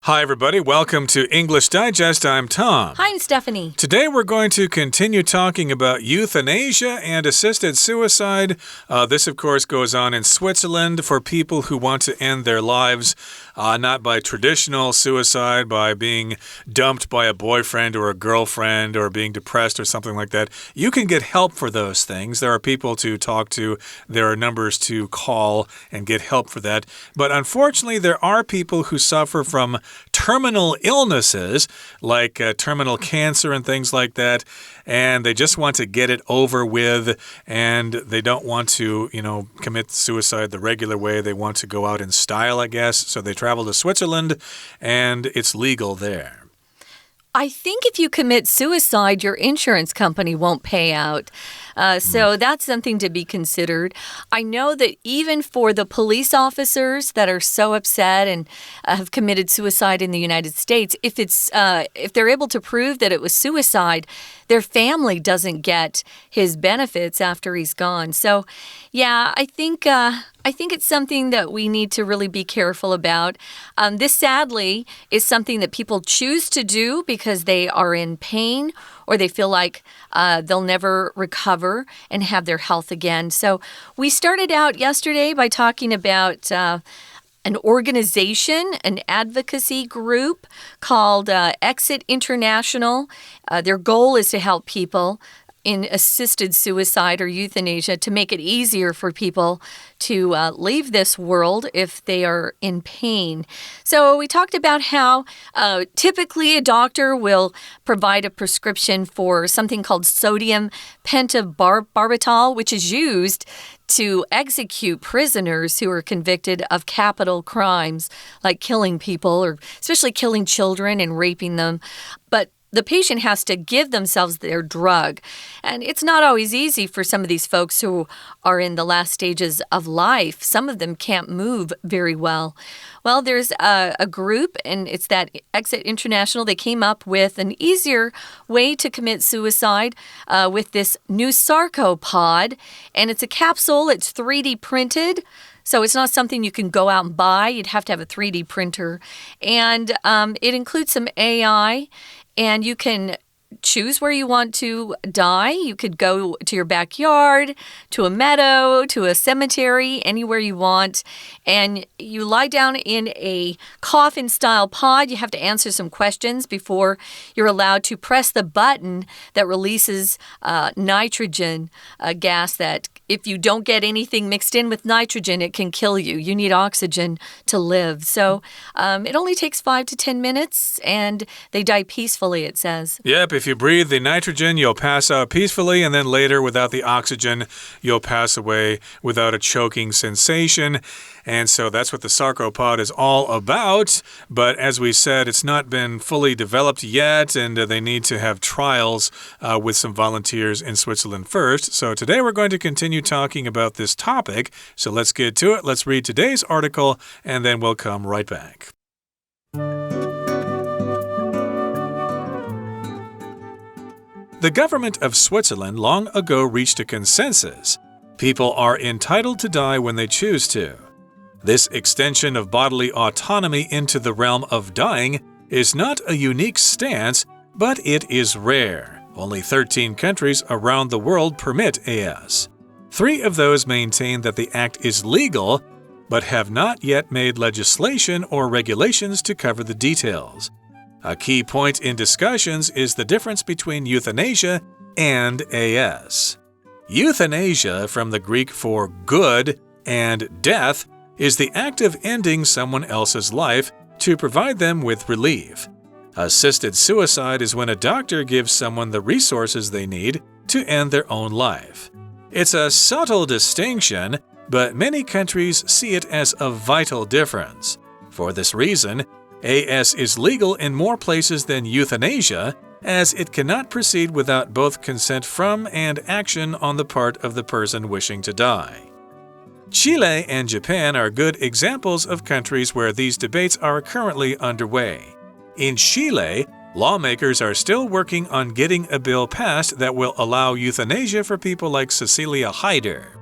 Hi, everybody. Welcome to English Digest. I'm Tom. Hi, I'm Stephanie. Today, we're going to continue talking about euthanasia and assisted suicide. This, of course, goes on in Switzerland for people who want to end their lives, not by traditional suicide, by being dumped by a boyfriend or a girlfriend or being depressed or something like that. You can get help for those things. There are people to talk to. There are numbers to call and get help for that. But unfortunately, there are people who suffer from terminal illnesses like terminal cancer and things like that, and they just want to get it over with, and they don't want to, commit suicide the regular way. They want to go out in style, I guess. So they travel to Switzerland, and it's legal there. I think if you commit suicide, your insurance company won't pay out. So that's something to be considered. I know that even for the police officers that are so upset and have committed suicide in the United States, if they're able to prove that it was suicide, their family doesn't get his benefits after he's gone. So, yeah, I think it's something that we need to really be careful about. This, sadly, is something that people choose to do because they are in pain or they feel like they'll never recover and have their health again. So we started out yesterday by talking about an organization, an advocacy group called Exit International. Their goal is to help people in assisted suicide or euthanasia to make it easier for people to leave this world if they are in pain. So we talked about how typically a doctor will provide a prescription for something called sodium pentobarbital, which is used to execute prisoners who are convicted of capital crimes like killing people or especially killing children and raping them. But the patient has to give themselves their drug. And it's not always easy for some of these folks who are in the last stages of life. Some of them can't move very well. Well, there's a group, and it's that Exit International. They came up with an easier way to commit suicide with this new Sarco Pod. And it's a capsule. It's 3D printed. So it's not something you can go out and buy. You'd have to have a 3D printer. And it includes some AI. And you can choose where you want to die. You could go to your backyard, to a meadow, to a cemetery, anywhere you want. And you lie down in a coffin-style pod. You have to answer some questions before you're allowed to press the button that releases nitrogen, a gas that if you don't get anything mixed in with nitrogen, it can kill you. You need oxygen to live. So it only takes 5 to 10 minutes, and they die peacefully, it says. Yep, if you breathe the nitrogen, you'll pass out peacefully, and then later, without the oxygen, you'll pass away without a choking sensation. And so that's what the Sarco Pod is all about. But as we said, it's not been fully developed yet, and they need to have trials with some volunteers in Switzerland first. So today we're going to continue talking about this topic. So let's get to it. Let's read today's article, and then we'll come right back. The government of Switzerland long ago reached a consensus. People are entitled to die when they choose to. This extension of bodily autonomy into the realm of dying is not a unique stance, but it is rare. Only 13 countries around the world permit AS. 3 of those maintain that the act is legal, but have not yet made legislation or regulations to cover the details. A key point in discussions is the difference between euthanasia and AS. Euthanasia, from the Greek for good and death, is the act of ending someone else's life to provide them with relief. Assisted suicide is when a doctor gives someone the resources they need to end their own life. It's a subtle distinction, but many countries see it as a vital difference. For this reason, AS is legal in more places than euthanasia, as it cannot proceed without both consent from and action on the part of the person wishing to die. Chile and Japan are good examples of countries where these debates are currently underway. In Chile, lawmakers are still working on getting a bill passed that will allow euthanasia for people like Cecilia Haider.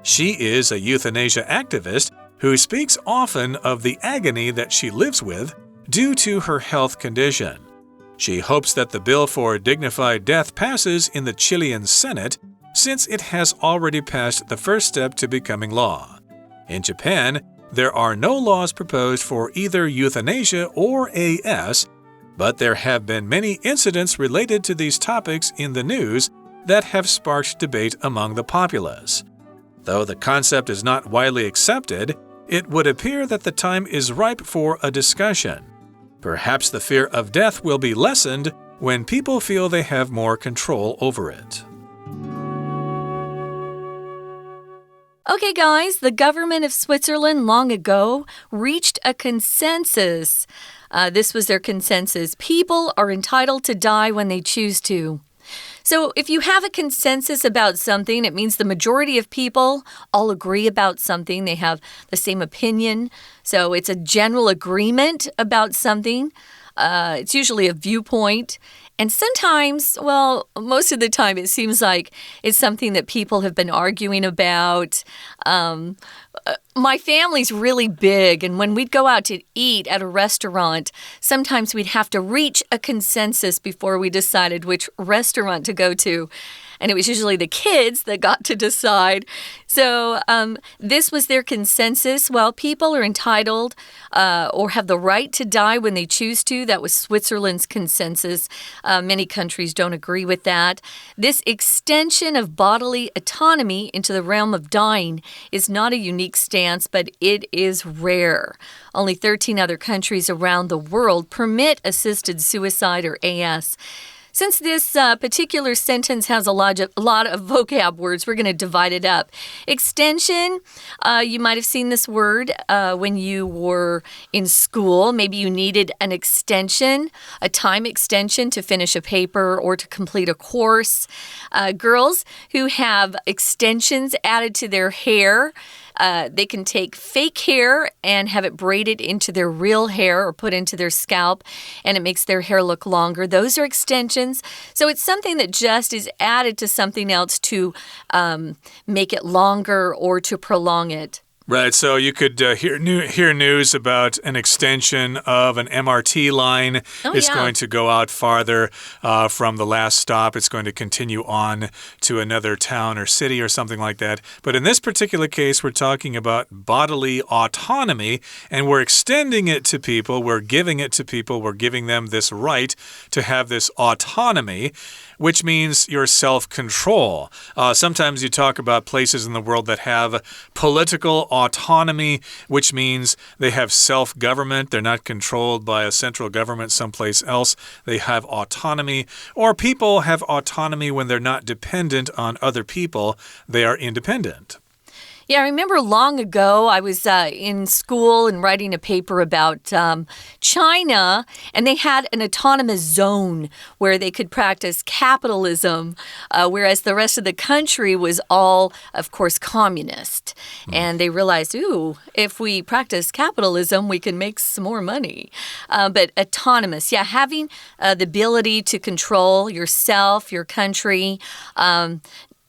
She is a euthanasia activist who speaks often of the agony that she lives with due to her health condition. She hopes that the bill for dignified death passes in the Chilean Senate since it has already passed the first step to becoming law. In Japan, there are no laws proposed for either euthanasia or AS, but there have been many incidents related to these topics in the news that have sparked debate among the populace. Though the concept is not widely accepted, it would appear that the time is ripe for a discussion. Perhaps the fear of death will be lessened when people feel they have more control over it. Okay, guys, the government of Switzerland long ago reached a consensus. This was their consensus. People are entitled to die when they choose to. So if you have a consensus about something, it means the majority of people all agree about something. They have the same opinion. So it's a general agreement about something. It's usually a viewpoint. And sometimes, well, most of the time it seems like it's something that people have been arguing about. My family's really big, and when we'd go out to eat at a restaurant, sometimes we'd have to reach a consensus before we decided which restaurant to go to. And it was usually the kids that got to decide. So this was their consensus. Well, people are entitled or have the right to die when they choose to. That was Switzerland's consensus. Many countries don't agree with that. This extension of bodily autonomy into the realm of dying is not a unique stance, but it is rare. Only 13 other countries around the world permit assisted suicide or AS. Since this particular sentence has a lot of vocab words, we're going to divide it up. Extension, you might have seen this word when you were in school. Maybe you needed an extension, a time extension to finish a paper or to complete a course. Girls who have extensions added to their hair, they can take fake hair and have it braided into their real hair or put into their scalp, and it makes their hair look longer. Those are extensions. So it's something that just is added to something else to make it longer or to prolong it. Right, so you could hear news about an extension of an MRT line. It's going to go out farther from the last stop. It's going to continue on to another town or city or something like that. But in this particular case, we're talking about bodily autonomy, and we're extending it to people. We're giving it to people. We're giving them this right to have this autonomy, which means your self-control. Sometimes you talk about places in the world that have political autonomy, which means they have self-government. They're not controlled by a central government someplace else. They have autonomy. Or people have autonomy when they're not dependent on other people. They are independent. Yeah, I remember long ago I was in school and writing a paper about China, and they had an autonomous zone where they could practice capitalism, whereas the rest of the country was all, of course, communist. And they realized, if we practice capitalism, we can make some more money. But autonomous, yeah, having the ability to control yourself, your country,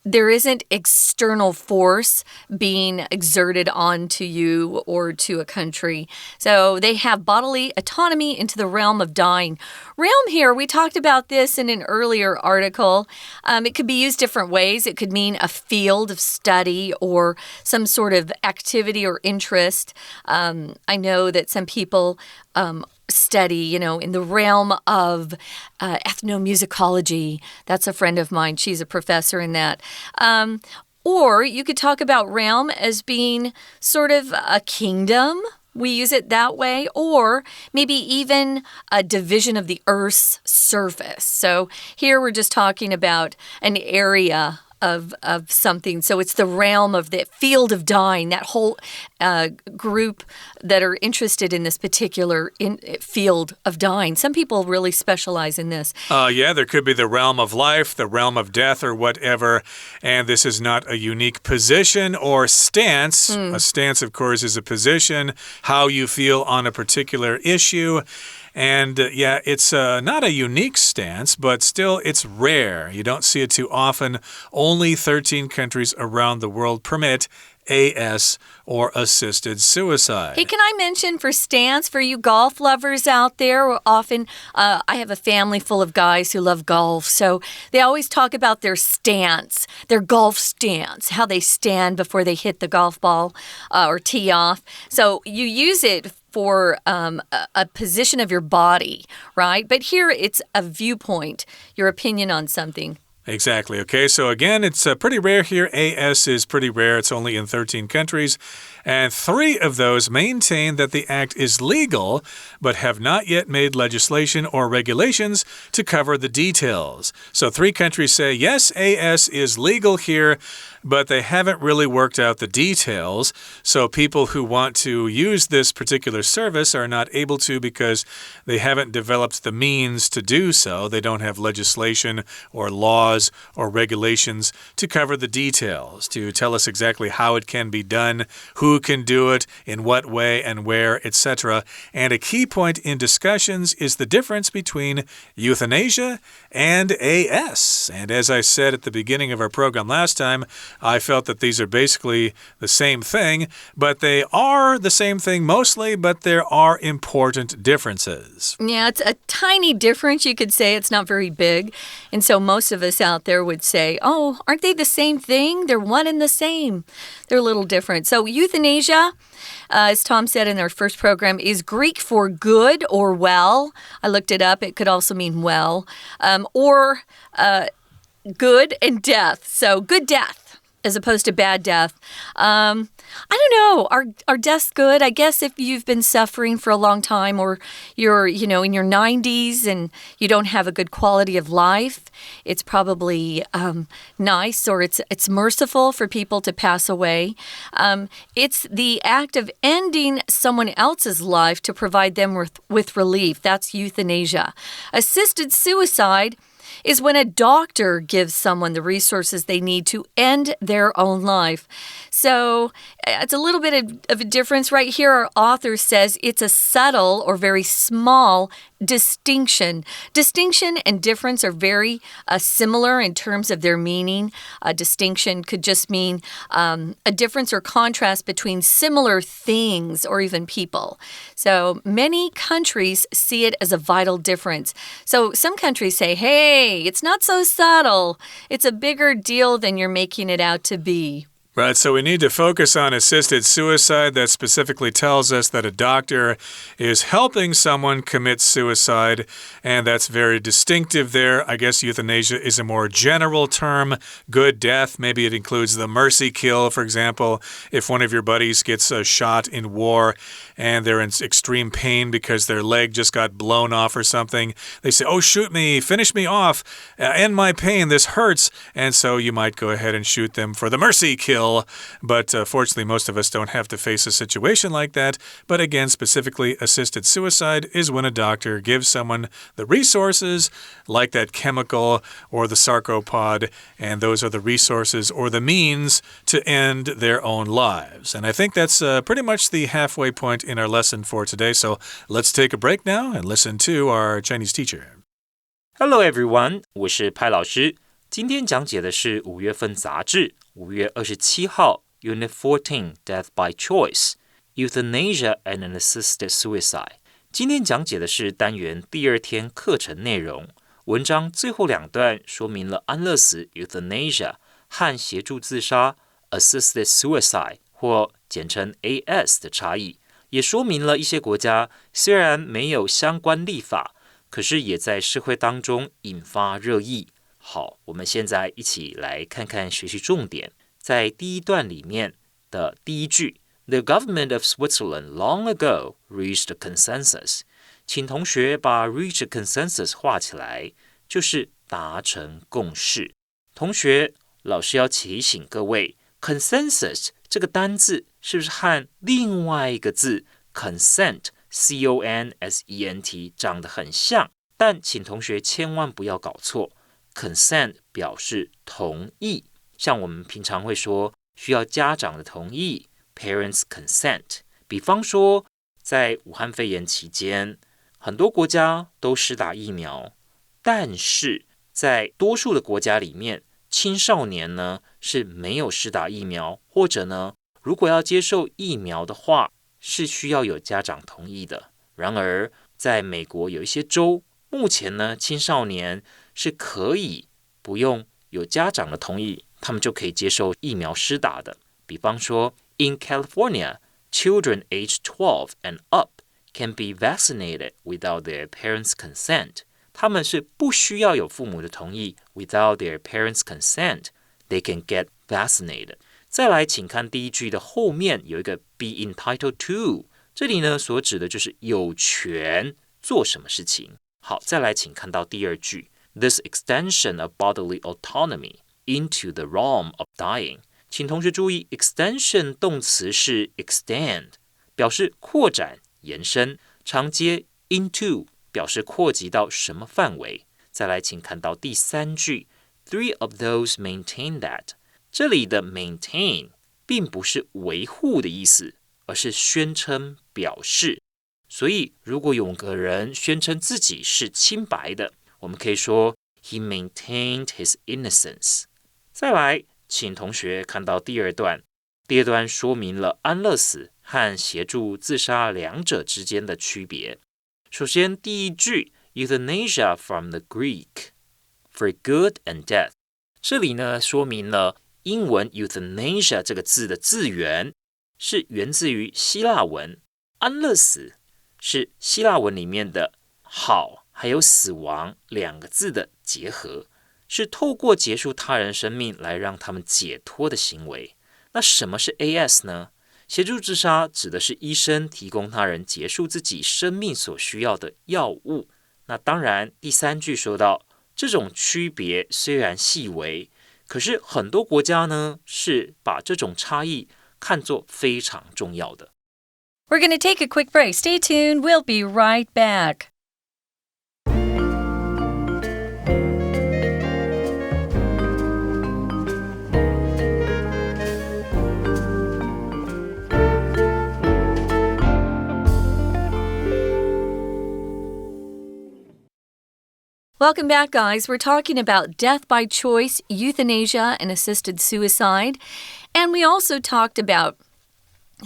there isn't external force being exerted onto you or to a country. So they have bodily autonomy into the realm of dying. Realm here, we talked about this in an earlier article. It could be used different ways. It could mean a field of study or some sort of activity or interest. I know that some people study, in the realm of ethnomusicology. That's a friend of mine. She's a professor in that. Or you could talk about realm as being sort of a kingdom. We use it that way, or maybe even a division of the Earth's surface. So here we're just talking about an area of something. So it's the realm of the field of dying, that whole group that are interested in this particular field of dying. Some people really specialize in this. Yeah, there could be the realm of life, the realm of death, or whatever. And this is not a unique position or stance. A stance, of course, is a position, how you feel on a particular issue. And yeah, it's not a unique stance, but still it's rare. You don't see it too often. Only 13 countries around the world permit AS, or assisted suicide. Hey, can I mention for stance, for you golf lovers out there, often I have a family full of guys who love golf, so they always talk about their stance, their golf stance, how they stand before they hit the golf ball or tee off. So you use it for a position of your body, right? But here it's a viewpoint, your opinion on something. Exactly. Okay, so again, it's pretty rare here. AS is pretty rare. It's only in 13 countries. And 3 of those maintain that the act is legal, but have not yet made legislation or regulations to cover the details. So 3 countries say, yes, AS is legal here, but they haven't really worked out the details. So people who want to use this particular service are not able to because they haven't developed the means to do so. They don't have legislation or laws or regulations to cover the details, to tell us exactly how it can be done, who can do it, in what way and where, etc. And a key point in discussions is the difference between euthanasia and AS. And as I said at the beginning of our program last time, I felt that these are basically the same thing, but they are the same thing mostly, but there are important differences. Yeah, it's a tiny difference. You could say it's not very big. And so most of us out there would say, oh, aren't they the same thing? They're one and the same. They're a little different. So euthanasia, as Tom said in our first program, is Greek for good or well. I looked it up. It could also mean well. Or good and death. So good death as opposed to bad death. I don't know. Are deaths good? I guess if you've been suffering for a long time or you're, in your 90s and you don't have a good quality of life, it's probably nice or it's merciful for people to pass away. It's the act of ending someone else's life to provide them with relief. That's euthanasia. Assisted suicide is when a doctor gives someone the resources they need to end their own life. So it's a little bit of a difference right here. Our author says it's a subtle or very small distinction. Distinction and difference are very similar in terms of their meaning. A distinction could just mean a difference or contrast between similar things or even people. So many countries see it as a vital difference. So some countries say, hey, it's not so subtle. It's a bigger deal than you're making it out to be. Right, so we need to focus on assisted suicide. That specifically tells us that a doctor is helping someone commit suicide, and that's very distinctive there. I guess euthanasia is a more general term. Good death, maybe it includes the mercy kill, for example. If one of your buddies gets shot in war and they're in extreme pain because their leg just got blown off or something, they say, oh, shoot me, finish me off, end my pain, this hurts. And so you might go ahead and shoot them for the mercy kill. But fortunately, most of us don't have to face a situation like that. But again, specifically, assisted suicide is when a doctor gives someone the resources, like that chemical or the Sarco Pod, and those are the resources or the means to end their own lives. And I think that's pretty much the halfway point in our lesson for today. So let's take a break now and listen to our Chinese teacher. Hello everyone, 我是派老师。今天讲解的是5月份杂志5月27号 Unit 14 Death by Choice Euthanasia and an Assisted Suicide 今天讲解的是单元第2天课程内容文章最后2段说明了安乐死 Euthanasia 和协助自杀 Assisted Suicide 或简称 AS 的差异也说明了一些国家虽然没有相关立法可是也在社会当中引发热议好，我们现在一起来看看学习重点。在第1段里面的第1句 The government of Switzerland long ago reached a consensus 请同学把 reach a consensus 画起来就是达成共识。同学，老师要提醒各位 consensus 这个单字是不是和另外一个字 consent C-O-N-S-E-N-T 长得很像但请同学千万不要搞错Consent 表示同意，像我们平常会说需要家长的同意 Parents consent 比方说在武汉肺炎期间很多国家都施打疫苗但是在多数的国家里面青少年呢是没有施打疫苗或者呢如果要接受疫苗的话，是需要有家长同意的。然而，在美国有一些州，目前呢，青少年是可以不用有家长的同意，他们就可以接受疫苗施打的。比方说 ，In California, children aged 12 and up can be vaccinated without their parents' consent. 他们是不需要有父母的同意 ，without their parents' consent, they can get vaccinated. 再来，请看第一句的后面有一个 be entitled to， 这里呢所指的就是有权做什么事情。好，再来，请看到第二句 ，this extension of bodily autonomy into the realm of dying。请同学注意 ，extension 动词是 extend， 表示扩展、延伸，常接 into， 表示扩及到什么范围。再来，请看到第三句 ，three of those maintain that。这里的 maintain 并不是维护的意思，而是宣称、表示。所以，如果有个人宣称自己是清白的，我们可以说 he maintained his innocence。再来，请同学看到第二段，第二段说明了安乐死和协助自杀两者之间的区别。首先，第一句 Euthanasia from the Greek for good and death， 这里呢说明了英文 Euthanasia 这个字的字源是源自于希腊文，安乐死是希腊文里面的好还有死亡两个字的结合，是透过结束他人生命来让他们解脱的行为。那什么是 AS 呢？协助自杀指的是医生提供他人结束自己生命所需要的药物。那当然，第三句说到这种区别虽然细微，可是很多国家呢是把这种差异看作非常重要的。We're going to take a quick break. Stay tuned. We'll be right back. Welcome back, guys. We're talking about death by choice, euthanasia, and assisted suicide. And we also talked about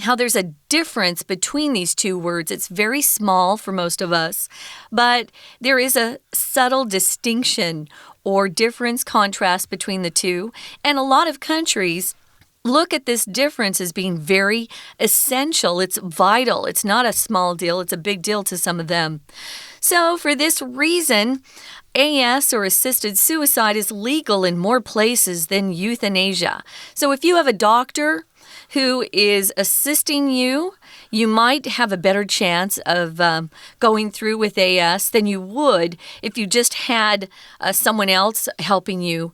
how there's a difference between these two words. It's very small for most of us, but there is a subtle distinction or difference, contrast between the two. And a lot of countries look at this difference as being very essential. It's vital. It's not a small deal. It's a big deal to some of them. So for this reason, AS or assisted suicide is legal in more places than euthanasia. So if you have a doctor who is assisting you, you might have a better chance of going through with AS than you would if you just had someone else helping you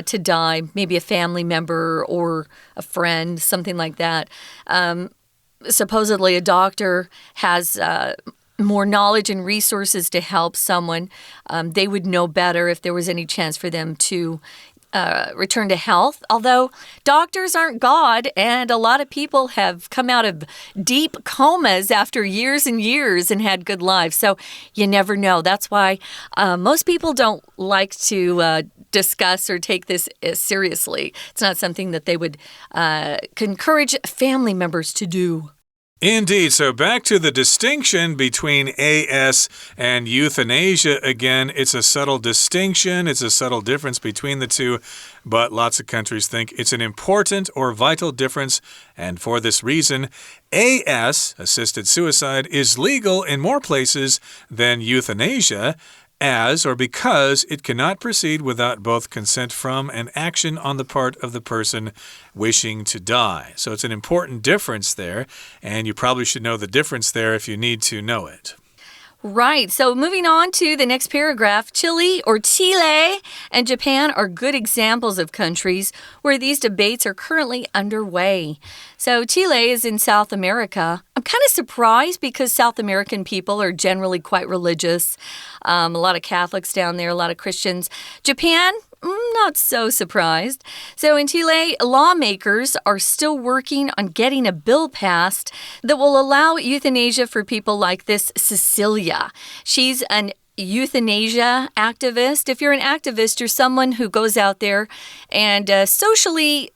to die, maybe a family member or a friend, something like that. Supposedly a doctor has more knowledge and resources to help someone. They would know better if there was any chance for them to return to health. Although doctors aren't God, and a lot of people have come out of deep comas after years and years and had good lives. So you never know. That's why most people don't like to discuss or take this seriously. It's not something that they would encourage family members to do. Indeed. So back to the distinction between AS and euthanasia. Again, it's a subtle distinction. It's a subtle difference between the two, but lots of countries think it's an important or vital difference. And for this reason, AS, assisted suicide, is legal in more places than euthanasia, as or because it cannot proceed without both consent from and action on the part of the person wishing to die. So it's an important difference there, and you probably should know the difference there if you need to know it. Right. So moving on to the next paragraph, Chile or Chile and Japan are good examples of countries where these debates are currently underway. So Chile is in South America. I'm kind of surprised because South American people are generally quite religious. A lot of Catholics down there, a lot of Christians. Japan, not so surprised. So in Chile, lawmakers are still working on getting a bill passed that will allow euthanasia for people like this Cecilia. She's an euthanasia activist. If you're an activist, you're someone who goes out there and socially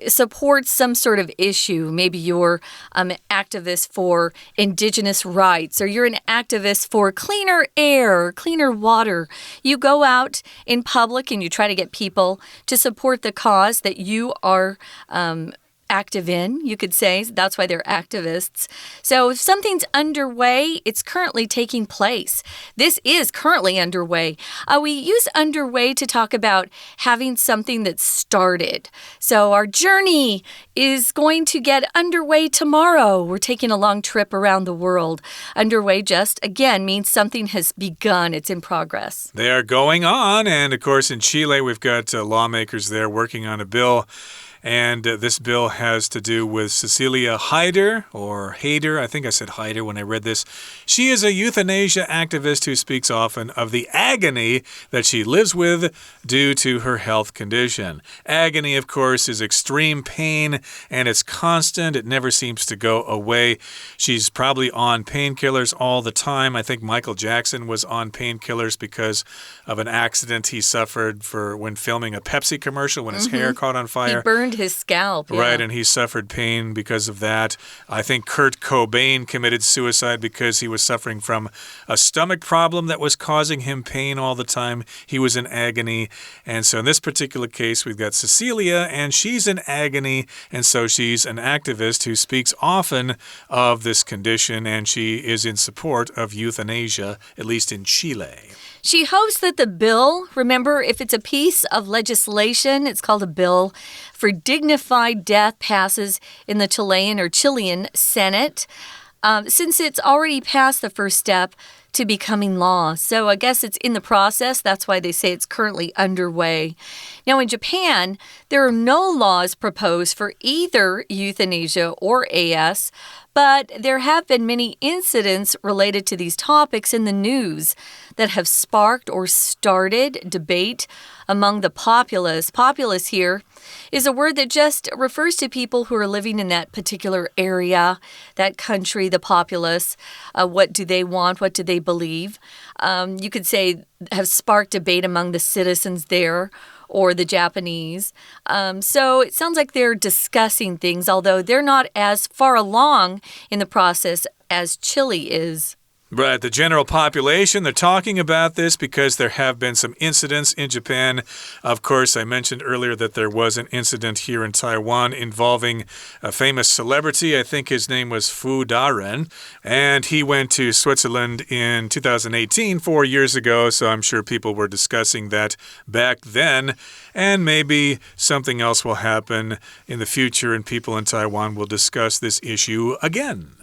supports some sort of issue. Maybe you're an activist for indigenous rights, or you're an activist for cleaner air, cleaner water. You go out in public and you try to get people to support the cause that you are active in, you could say. That's why they're activists. So if something's underway, it's currently taking place. This is currently underway. We use underway to talk about having something that's started. So our journey is going to get underway tomorrow. We're taking a long trip around the world. Underway just, again, means something has begun. It's in progress. They are going on. And, of course, in Chile, we've got lawmakers there working on a bill. And this bill has to do with Cecilia Hyder, or Hayder. I think I said Hyder when I read this. She is a euthanasia activist who speaks often of the agony that she lives with due to her health condition. Agony, of course, is extreme pain, and it's constant. It never seems to go away. She's probably on painkillers all the time. I think Michael Jackson was on painkillers because of an accident he suffered when filming a Pepsi commercial when his hair caught on fire. He burned his scalp. Yeah. Right, and he suffered pain because of that. I think Kurt Cobain committed suicide because he was suffering from a stomach problem that was causing him pain all the time. He was in agony. And so in this particular case, we've got Cecilia, and she's in agony. And so she's an activist who speaks often of this condition, and she is in support of euthanasia, at least in Chile. She hopes that the bill, remember, if it's a piece of legislation, it's called a bill for dignified death, passes in the Chilean Senate, since it's already passed the first step to becoming law. So I guess it's in the process. That's why they say it's currently underway. Now, in Japan, there are no laws proposed for either euthanasia or AS, but there have been many incidents related to these topics in the news that have sparked or started debate among the populace. Populace here is a word that just refers to people who are living in that particular area, that country, the populace. What do they want? What do they believe? You could say have sparked debate among the citizens there, or the Japanese. So it sounds like they're discussing things, although they're not as far along in the process as Chile is. Right, the general population, they're talking about this because there have been some incidents in Japan. Of course, I mentioned earlier that there was an incident here in Taiwan involving a famous celebrity. I think his name was Fu Daren, and he went to Switzerland in 2018, 4 years ago, so I'm sure people were discussing that back then. And maybe something else will happen in the future, and people in Taiwan will discuss this issue again.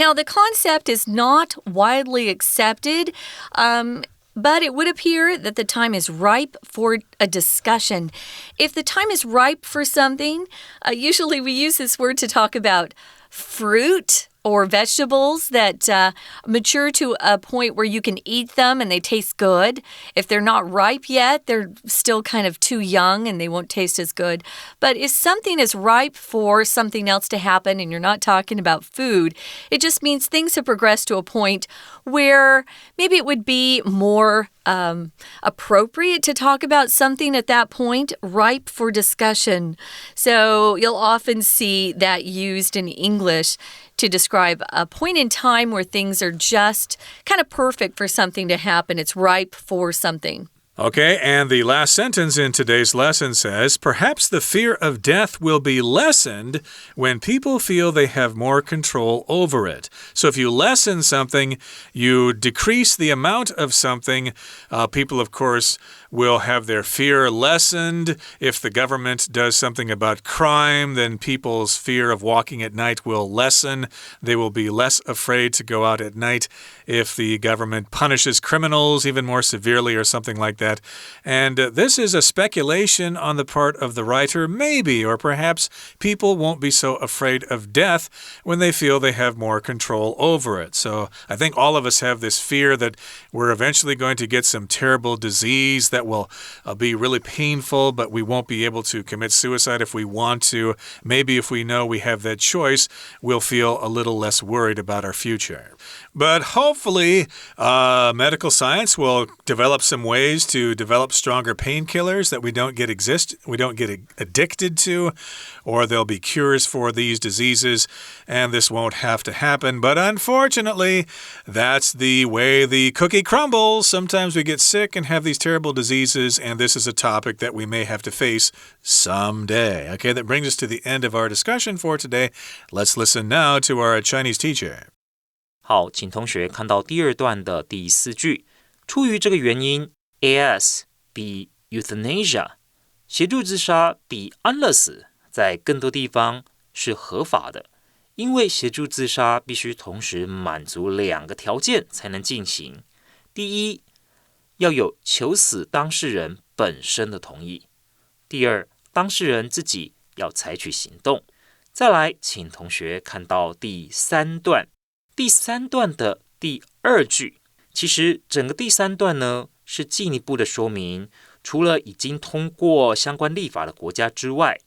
Now, the concept is not widely accepted, but it would appear that the time is ripe for a discussion. If the time is ripe for something, usually we use this word to talk about fruit or vegetables that mature to a point where you can eat them and they taste good. If they're not ripe yet, they're still kind of too young and they won't taste as good. But if something is ripe for something else to happen and you're not talking about food, it just means things have progressed to a point where maybe it would be more appropriate to talk about something at that point, ripe for discussion. So you'll often see that used in English to describe a point in time where things are just kind of perfect for something to happen. It's ripe for something. Okay, and the last sentence in today's lesson says, perhaps the fear of death will be lessened when people feel they have more control over it. So if you lessen something, you decrease the amount of something. People, of course, will have their fear lessened. If the government does something about crime, then people's fear of walking at night will lessen. They will be less afraid to go out at night. If the government punishes criminals even more severely or something like that, that. And this is a speculation on the part of the writer. Maybe, or perhaps, people won't be so afraid of death when they feel they have more control over it. So I think all of us have this fear that we're eventually going to get some terrible disease that will be really painful, but we won't be able to commit suicide if we want to. Maybe if we know we have that choice, we'll feel a little less worried about our future. But hopefully, medical science will develop some ways to develop stronger painkillers that we don't get addicted to, or there'll be cures for these diseases, and this won't have to happen. But unfortunately, that's the way the cookie crumbles. Sometimes we get sick and have these terrible diseases, and this is a topic that we may have to face someday. Okay, that brings us to the end of our discussion for today. Let's listen now to our Chinese teacher. 好，请同学看到第二段的第4句。出于这个原因 ，A+比 Euthanasia 协助自杀比安乐死在更多地方是合法的，因为协助自杀必须同时满足2个条件才能进行。第一，要有求死当事人本身的同意；第二，当事人自己要采取行动。再来，请同学看到第3段。第3段的第2句，其实整个第3段呢是进一步的说明，除了已经通过相关立法的国家之外，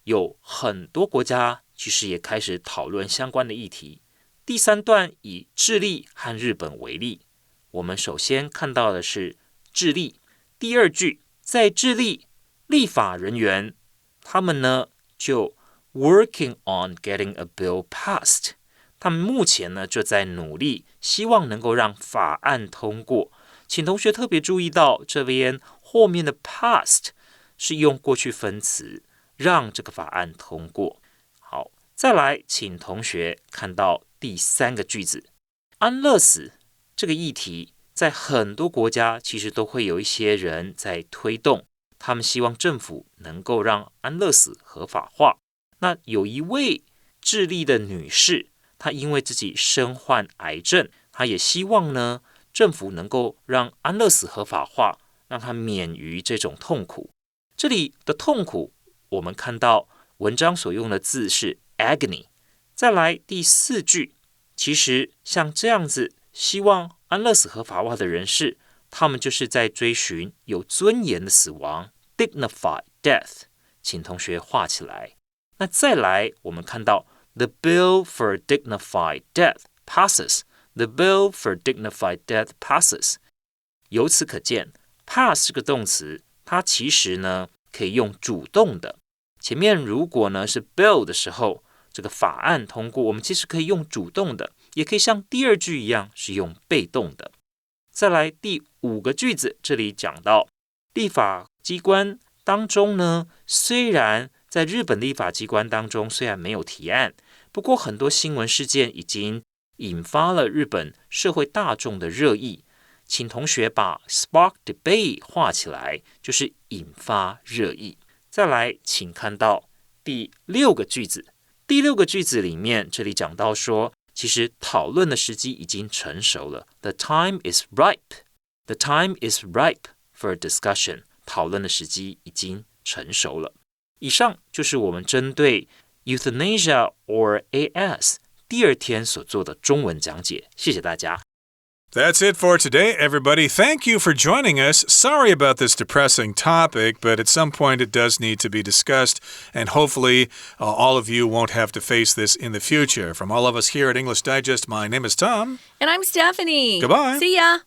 有很多国家其实也开始讨论相关的议题。第3段以智利和日本为例，我们首先看到的是智利。第2句，在智利，立法人员他们呢就 working on getting a bill passed。他们目前呢就在努力，希望能够让法案通过。请同学特别注意到，这边后面的 passed 是用过去分词，让这个法案通过。好，再来，请同学看到第3个句子，安乐死这个议题，在很多国家其实都会有一些人在推动，他们希望政府能够让安乐死合法化。那有一位智利的女士，她因为自己身患癌症，她也希望呢，政府能够让安乐死合法化，让她免于这种痛苦。这里的痛苦，我们看到文章所用的字是 agony。再来第4句，其实像这样子希望安乐死合法化的人士，他们就是在追寻有尊严的死亡 dignified death， 请同学画起来。那再来，我们看到The bill for dignified death passes. The bill for dignified death passes. 由此可见 pass 这个动词，它其实呢可以用主动的。前面如果呢是 bill 的时候，这个法案通过，我们其实可以用主动的，也可以像第2句一样是用被动的。再来第5个句子，这里讲到立法机关当中呢，虽然在日本立法机关当中虽然没有提案，不过很多新闻事件已经引发了日本社会大众的热议。请同学把 spark debate 画起来，就是引发热议。再来，请看到第6个句子。第6个句子里面，这里讲到说，其实讨论的时机已经成熟了。The time is ripe. The time is ripe for discussion. 讨论的时机已经成熟了。以上就是我们针对 Euthanasia or A+第2天所做的中文讲解，谢谢大家。That's it for today, everybody. Thank you for joining us. Sorry about this depressing topic, but at some point it does need to be discussed, and hopefully all of you won't have to face this in the future. From all of us here at English Digest, my name is Tom. And I'm Stephanie. Goodbye. See ya.